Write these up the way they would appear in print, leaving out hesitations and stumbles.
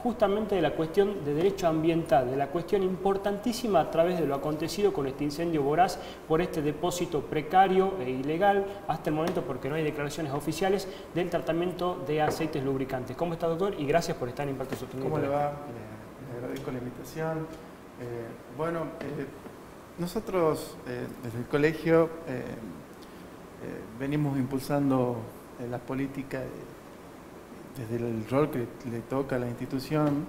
justamente de la cuestión de derecho ambiental, de la cuestión importantísima a través de lo acontecido con este incendio voraz por este depósito precario e ilegal hasta el momento, porque no hay declaraciones oficiales del tratamiento de aceites lubricantes. ¿Cómo está, doctor? Y gracias por estar en Impacto Sostenible. ¿Cómo le va? Le agradezco la invitación. Nosotros desde el colegio venimos impulsando la política desde el rol que le toca a la institución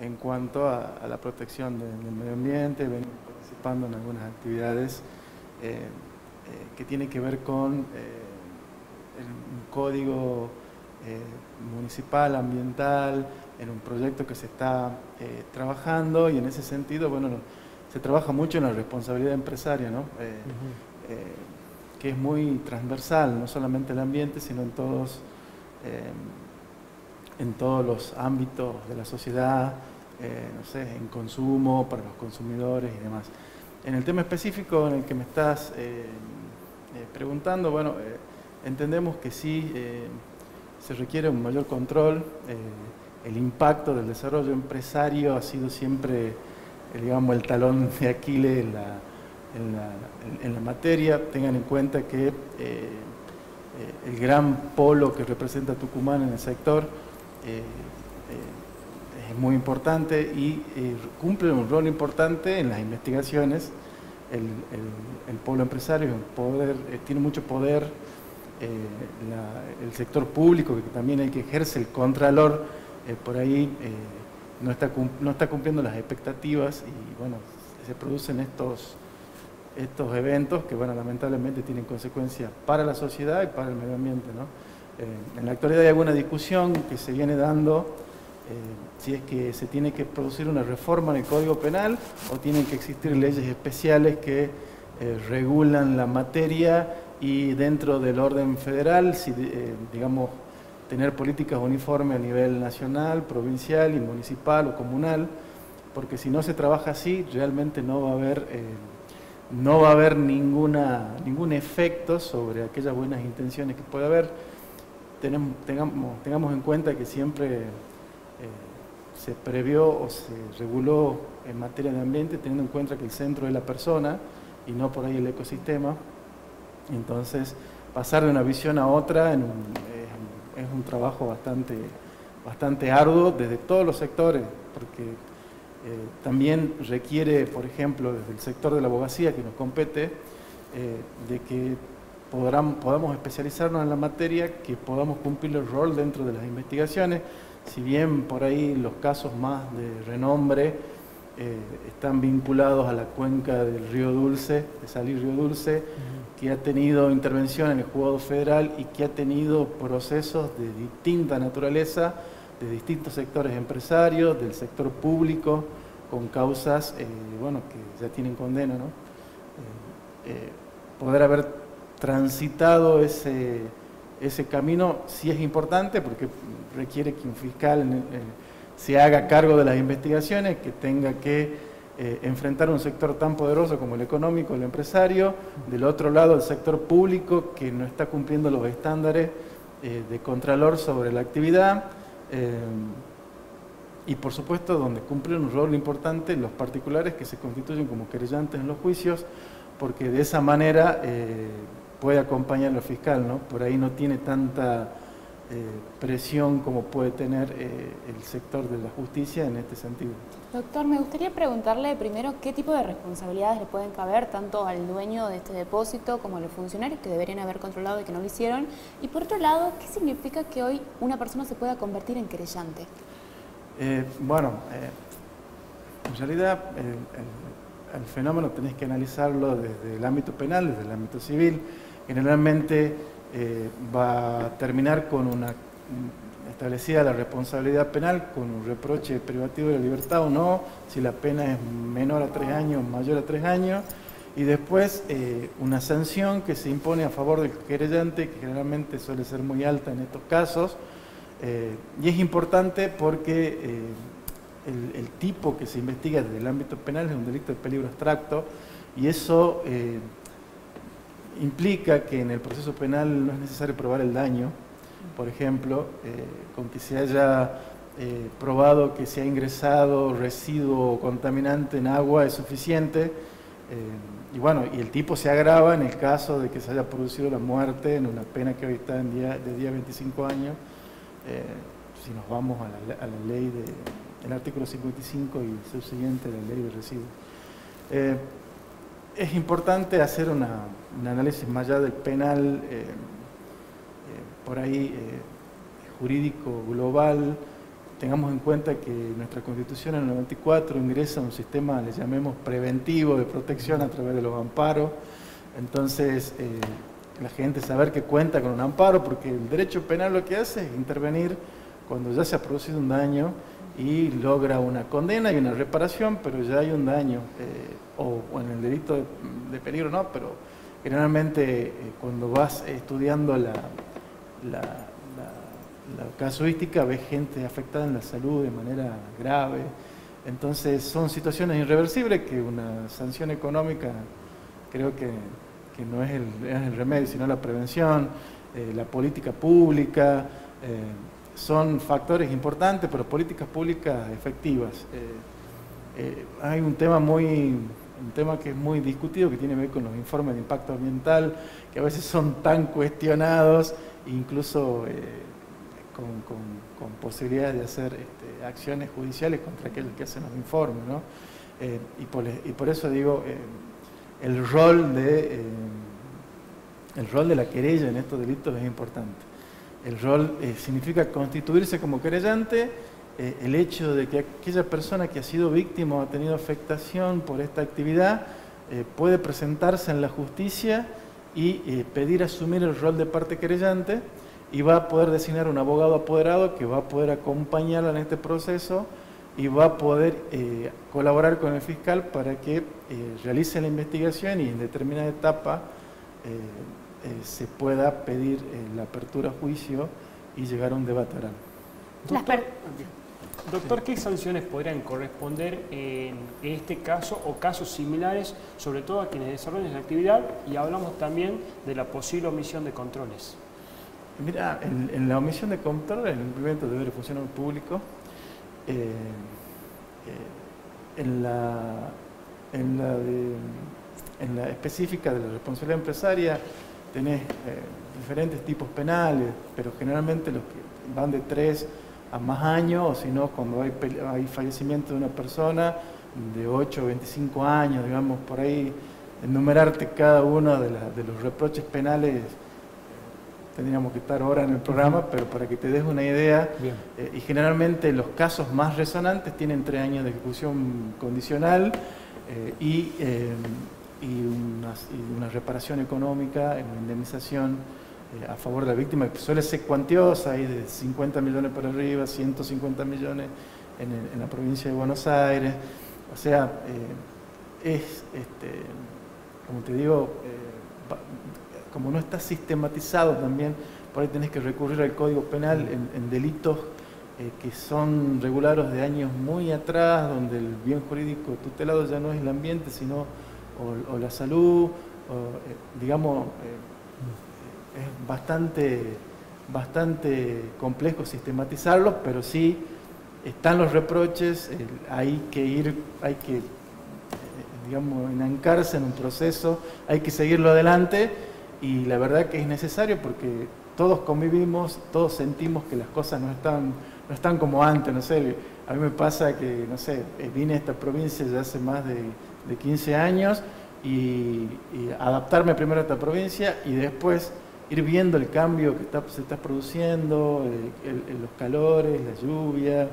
en cuanto a la protección del medio ambiente. Venimos participando en algunas actividades que tienen que ver con un código municipal, ambiental, en un proyecto que se está trabajando, y en ese sentido, bueno, se trabaja mucho en la responsabilidad empresaria, ¿no? Que es muy transversal, no solamente el ambiente, sino en todos los ámbitos de la sociedad, no sé, en consumo, para los consumidores y demás. En el tema específico en el que me estás preguntando, bueno, entendemos que sí se requiere un mayor control. El impacto del desarrollo empresario ha sido siempre, digamos, el talón de Aquiles en la materia. Tengan en cuenta que el gran polo que representa Tucumán en el sector es muy importante y cumple un rol importante en las investigaciones. El polo empresario tiene mucho poder. El sector público, que también el que ejerce el contralor, por ahí no está cumpliendo las expectativas, y bueno, se producen estos eventos que, bueno, lamentablemente tienen consecuencias para la sociedad y para el medio ambiente, ¿no? En la actualidad hay alguna discusión que se viene dando si es que se tiene que producir una reforma en el Código Penal o tienen que existir leyes especiales que regulan la materia, y dentro del orden federal, digamos, tener políticas uniformes a nivel nacional, provincial y municipal o comunal, porque si no se trabaja así, realmente no va a haber ningún efecto sobre aquellas buenas intenciones que puede haber. Tengamos en cuenta que siempre se previó o se reguló en materia de ambiente teniendo en cuenta que el centro es la persona y no por ahí el ecosistema. Entonces, pasar de una visión a otra es un trabajo bastante arduo desde todos los sectores, porque también requiere, por ejemplo, desde el sector de la abogacía que nos compete, de que podamos especializarnos en la materia, que podamos cumplir el rol dentro de las investigaciones. Si bien por ahí los casos más de renombre están vinculados a la cuenca del Río Dulce, de Salir Río Dulce, que ha tenido intervención en el juzgado federal y que ha tenido procesos de distinta naturaleza, de distintos sectores empresarios, del sector público, con causas bueno, que ya tienen condena, ¿no? Poder haber transitado ese camino sí es importante, porque requiere que un fiscal se haga cargo de las investigaciones, que tenga que enfrentar un sector tan poderoso como el económico, el empresario, del otro lado el sector público que no está cumpliendo los estándares de contralor sobre la actividad, y por supuesto donde cumplen un rol importante los particulares que se constituyen como querellantes en los juicios, porque de esa manera puede acompañar al fiscal, ¿no? Por ahí no tiene tanta presión como puede tener el sector de la justicia en este sentido. Doctor, me gustaría preguntarle primero qué tipo de responsabilidades le pueden caber tanto al dueño de este depósito como a los funcionarios que deberían haber controlado y que no lo hicieron. Y por otro lado, ¿qué significa que hoy una persona se pueda convertir en querellante? En realidad el fenómeno tenés que analizarlo desde el ámbito penal, desde el ámbito civil. Generalmente va a terminar con establecida la responsabilidad penal con un reproche privativo de la libertad o no, si la pena es menor a 3 años o mayor a 3 años, y después una sanción que se impone a favor del querellante, que generalmente suele ser muy alta en estos casos, y es importante porque el tipo que se investiga desde el ámbito penal es un delito de peligro abstracto, y eso implica que en el proceso penal no es necesario probar el daño. Por ejemplo, con que se haya probado que si ha ingresado residuo contaminante en agua es suficiente. Y bueno, y el tipo se agrava en el caso de que se haya producido la muerte en una pena que hoy está de 25 años. Si nos vamos a la ley del artículo 55 y subsiguiente de la ley de residuos. Es importante hacer un análisis más allá del penal, por ahí jurídico global. Tengamos en cuenta que nuestra Constitución en el 94 ingresa un sistema, le llamemos preventivo, de protección a través de los amparos. Entonces, la gente saber que cuenta con un amparo, porque el derecho penal lo que hace es intervenir cuando ya se ha producido un daño y logra una condena y una reparación, pero ya hay un daño, o en el delito de peligro no, pero generalmente cuando vas estudiando la casuística ves gente afectada en la salud de manera grave. Entonces son situaciones irreversibles que una sanción económica creo que no es el remedio, sino la prevención, la política pública. Son factores importantes, pero políticas públicas efectivas. Hay un tema que es muy discutido, que tiene que ver con los informes de impacto ambiental, que a veces son tan cuestionados, incluso con posibilidades de hacer acciones judiciales contra aquellos que hacen los informes, ¿no? Y por eso digo, el rol de la querella en estos delitos es importante. El rol significa constituirse como querellante, el hecho de que aquella persona que ha sido víctima o ha tenido afectación por esta actividad puede presentarse en la justicia y pedir asumir el rol de parte querellante, y va a poder designar un abogado apoderado que va a poder acompañarla en este proceso y va a poder colaborar con el fiscal para que realice la investigación y en determinada etapa se pueda pedir la apertura a juicio y llegar a un debate oral. Doctor, ¿qué sanciones podrían corresponder en este caso o casos similares, sobre todo a quienes desarrollan la actividad? Y hablamos también de la posible omisión de controles. Mira, en la omisión de control, en el cumplimiento de deberes de funcionario público, en la específica de la responsabilidad empresaria tenés diferentes tipos penales, pero generalmente los que van de 3 a más años, o si no, cuando hay fallecimiento de una persona, de 8 a 25 años, digamos, por ahí, enumerarte cada uno de los reproches penales. Tendríamos que estar ahora en el programa, pero para que te des una idea, y generalmente los casos más resonantes tienen 3 años de ejecución condicional y una reparación económica, una indemnización a favor de la víctima, que suele ser cuantiosa, hay de 50 millones para arriba, 150 millones en la provincia de Buenos Aires. O sea, como te digo, como no está sistematizado también, por ahí tenés que recurrir al Código Penal en delitos que son regulados de años muy atrás, donde el bien jurídico tutelado ya no es el ambiente, sino o la salud, digamos, es bastante complejo sistematizarlos, pero sí están los reproches, hay que digamos, enancarse en un proceso, hay que seguirlo adelante, y la verdad que es necesario porque todos convivimos, todos sentimos que las cosas no están como antes, no sé, a mí me pasa que, no sé, vine a esta provincia ya hace más de 15 años y adaptarme primero a esta provincia y después ir viendo el cambio que se está produciendo, los calores, la lluvia.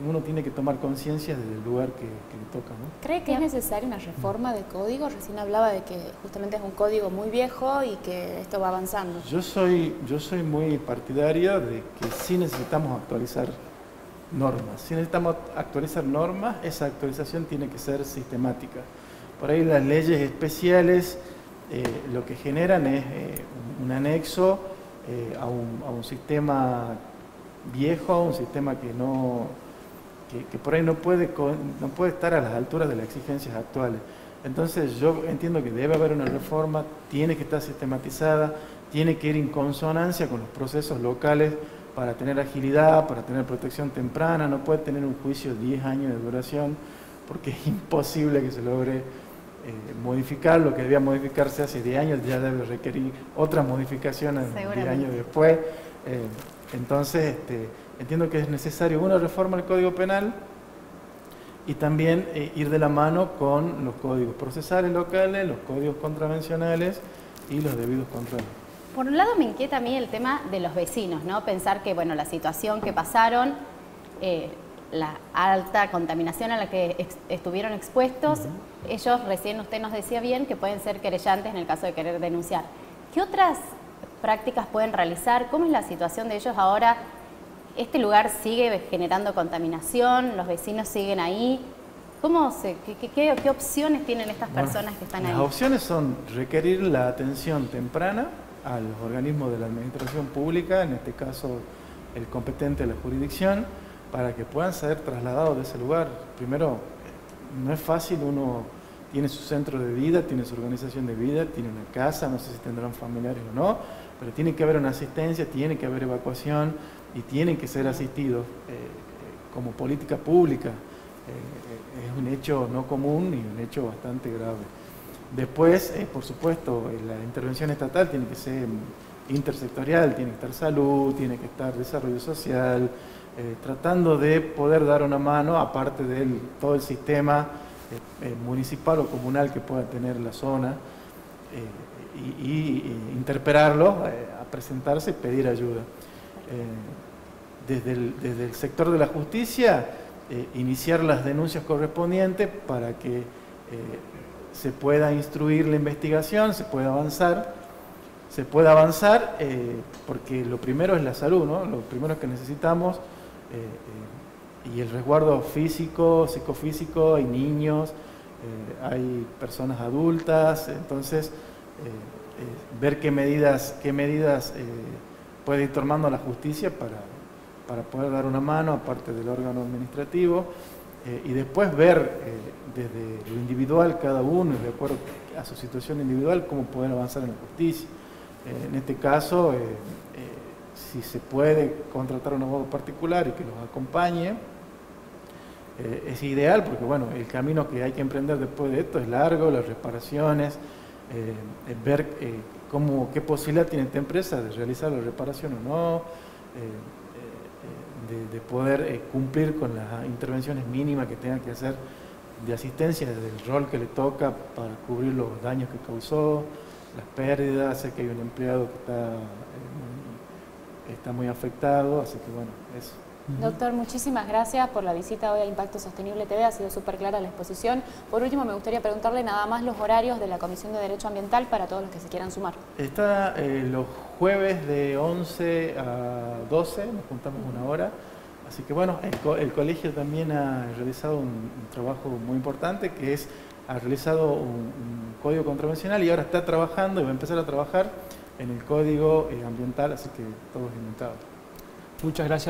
Uno tiene que tomar conciencia desde el lugar que le toca, ¿no? ¿Cree que es necesaria una reforma de código? Recién hablaba de que justamente es un código muy viejo y que esto va avanzando. Yo soy muy partidario de que sí necesitamos actualizar normas. Si necesitamos actualizar normas, esa actualización tiene que ser sistemática. Por ahí las leyes especiales lo que generan es un anexo a un sistema viejo, a un sistema que por ahí no puede estar a las alturas de las exigencias actuales. Entonces yo entiendo que debe haber una reforma, tiene que estar sistematizada, tiene que ir en consonancia con los procesos locales para tener agilidad, para tener protección temprana, no puede tener un juicio de 10 años de duración, porque es imposible que se logre modificar. Lo que debía modificarse hace 10 años ya debe requerir otras modificaciones 10 años después. Entonces, entiendo que es necesario una reforma del Código Penal y también ir de la mano con los códigos procesales locales, los códigos contravencionales y los debidos controles. Por un lado me inquieta a mí el tema de los vecinos, ¿no? Pensar que, bueno, la situación que pasaron, la alta contaminación a la que estuvieron expuestos, ellos, recién usted nos decía bien, que pueden ser querellantes en el caso de querer denunciar. ¿Qué otras prácticas pueden realizar? ¿Cómo es la situación de ellos ahora? ¿Este lugar sigue generando contaminación? ¿Los vecinos siguen ahí? ¿Qué opciones tienen estas personas que están ahí? Las opciones son requerir la atención temprana a los organismos de la administración pública, en este caso el competente de la jurisdicción, para que puedan ser trasladados de ese lugar. Primero, no es fácil, uno tiene su centro de vida, tiene su organización de vida, tiene una casa, no sé si tendrán familiares o no, pero tiene que haber una asistencia, tiene que haber evacuación y tienen que ser asistidos como política pública. Es un hecho no común y un hecho bastante grave. Después, por supuesto, la intervención estatal tiene que ser intersectorial, tiene que estar salud, tiene que estar desarrollo social, tratando de poder dar una mano, aparte de todo el sistema municipal o comunal que pueda tener la zona, y interpelarlo, a presentarse y pedir ayuda. Desde el sector de la justicia, iniciar las denuncias correspondientes para que se pueda instruir la investigación, se pueda avanzar, porque lo primero es la salud, ¿no? Lo primero que necesitamos, y el resguardo físico, psicofísico, hay niños, hay personas adultas, entonces ver qué medidas puede ir tomando la justicia para poder dar una mano, aparte del órgano administrativo, y después ver desde lo individual cada uno, de acuerdo a su situación individual, cómo poder avanzar en la justicia. En este caso, si se puede contratar un abogado particular y que los acompañe, es ideal, porque bueno, el camino que hay que emprender después de esto es largo, las reparaciones, ver qué posibilidad tiene esta empresa de realizar la reparación o no, de poder cumplir con las intervenciones mínimas que tenga que hacer de asistencia del rol que le toca para cubrir los daños que causó, las pérdidas. Sé que hay un empleado que está muy afectado, así que bueno, eso. Doctor, muchísimas gracias por la visita hoy a Impacto Sostenible TV, ha sido súper clara la exposición. Por último, me gustaría preguntarle nada más los horarios de la Comisión de Derecho Ambiental para todos los que se quieran sumar. Está los jueves de 11 a 12, nos juntamos una hora, así que bueno, el colegio también ha realizado un trabajo muy importante, que ha realizado un código contravencional y ahora está trabajando y va a empezar a trabajar en el código ambiental, así que todos invitados. Muchas gracias.